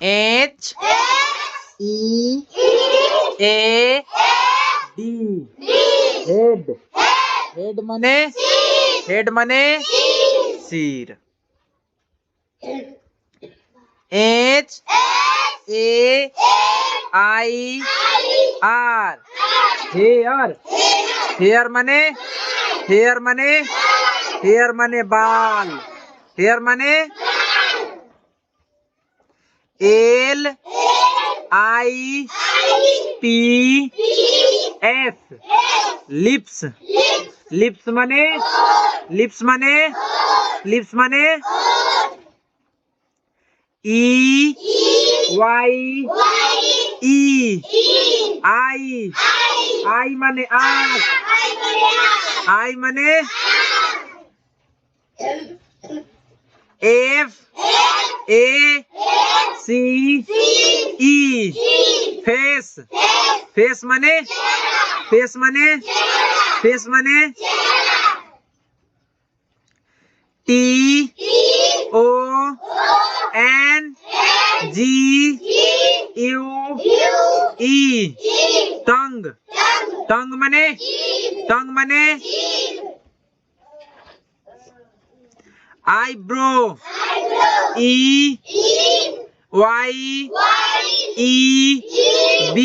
H E A D head. Head मने सिर. H A I R hair. Hair मने बाल. हेयर मने L I P S lips. Lips मने E Y E I मने आँख. I मने F A C E face. Face मने T O N G U E टंग. टंग मने eyebrow. E Y E B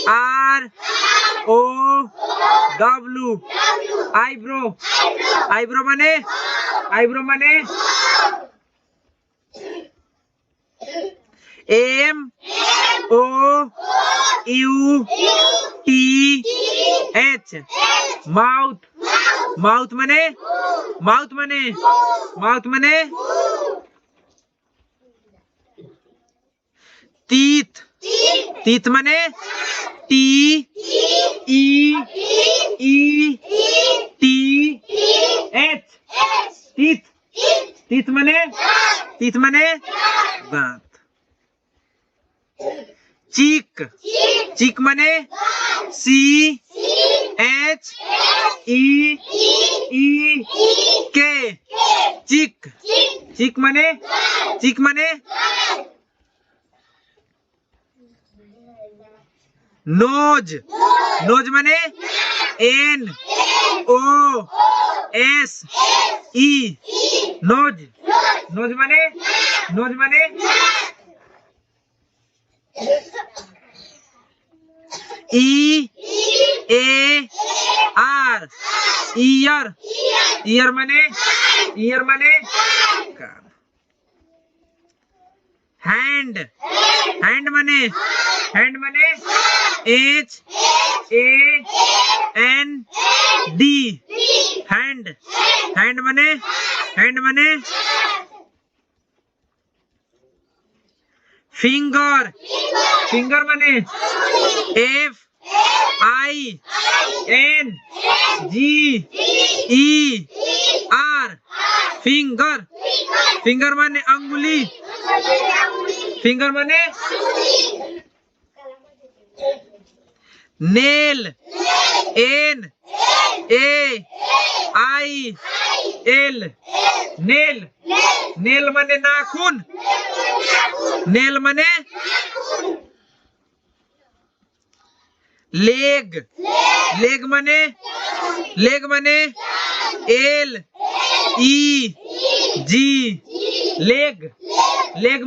R O W eyebrow. Eyebrow मने M O U T H mouth. Mouth मने teeth. Teeth मने T E E T H teeth मने दांत. चीक मने C H E E K cheek मने nose. Nose मने N O S E nose. Nose मने E A R ear. Ear मने कान. हैंड मने H A N D hand मने फिंगर. फिंगर मने F I N G E R finger मने अंगुली. फिंगर मने nail. N A I L nail मने नाखून. नेल मने लेग. लेग मने L E G लेग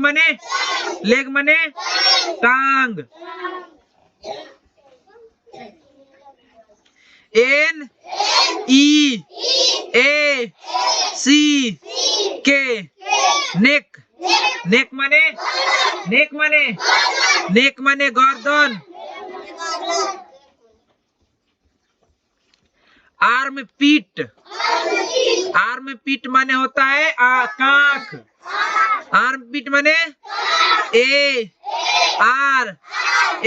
मने टांग. N E A C K नेक मने गर्दन. आर्म पीट मने होता है कांख. आर्म पीट मने A R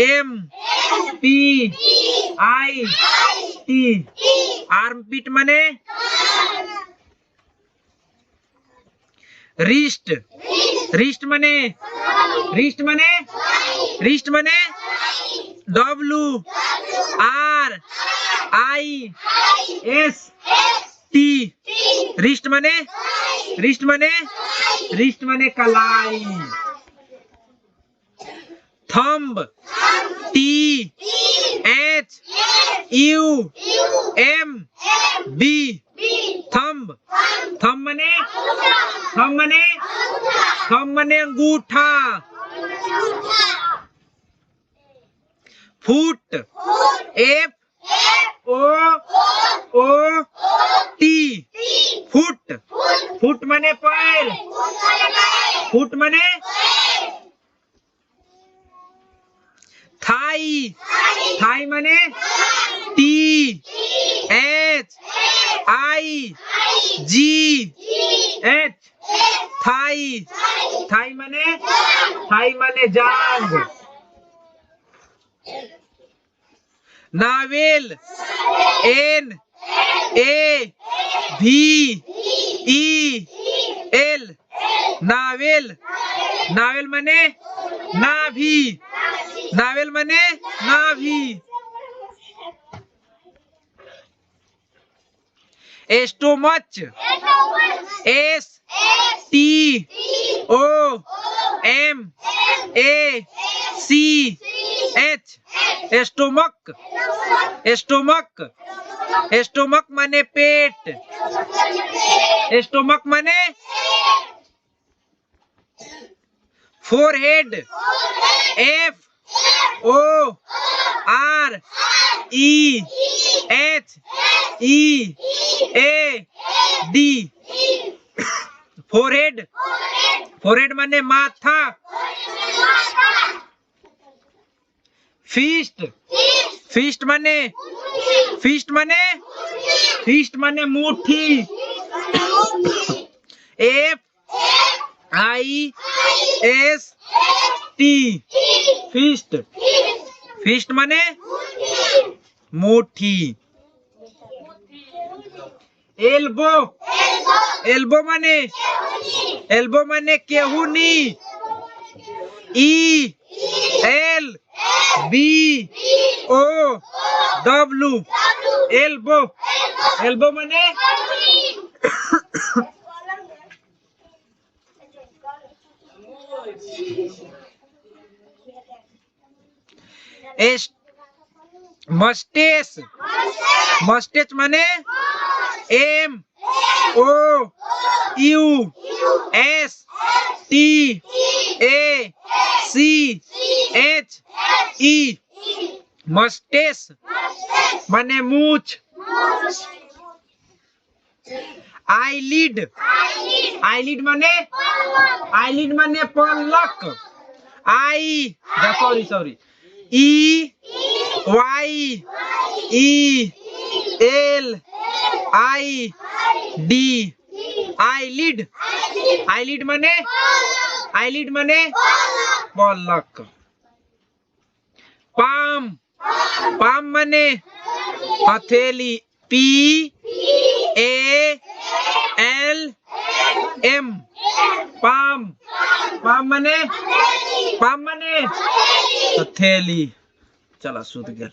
M P I T arm पीट मने रिस्ट. रिस्ट मने W R I S T wrist मने कलाई. थंब THUMB थंब थंब मने अंगूठा। फुट FOOT फुट फुट मने पैर। फुट मने थाई थाई मने THIGH थाई थाई मने जांग। नावेल NAVEL नावेल नावेल मने नाभि। नावेल मने नाभि। Stomach STOMACH stomach stomach stomach मने पेट। स्टोमक मने फोरहेड FOREHEAD फोरहेड फोरहेड मने माथा। फीस्ट फीस्ट मने मुट्ठी। FIST फीस्ट मने मुट्ठी। एल्बो एल्बो मने केहूनी। ELBOW एल्बो एल्बो मने मस्टेच मस्टेच मने MOUSTACHE मस्टेच मने मूछ। आईलिड आईलिड मने पलक। सॉरी EYELID आईलिड मने पलक। पाम पाम मने हथेली। PALM पाम पाम मने हथेली। चला सूत गया।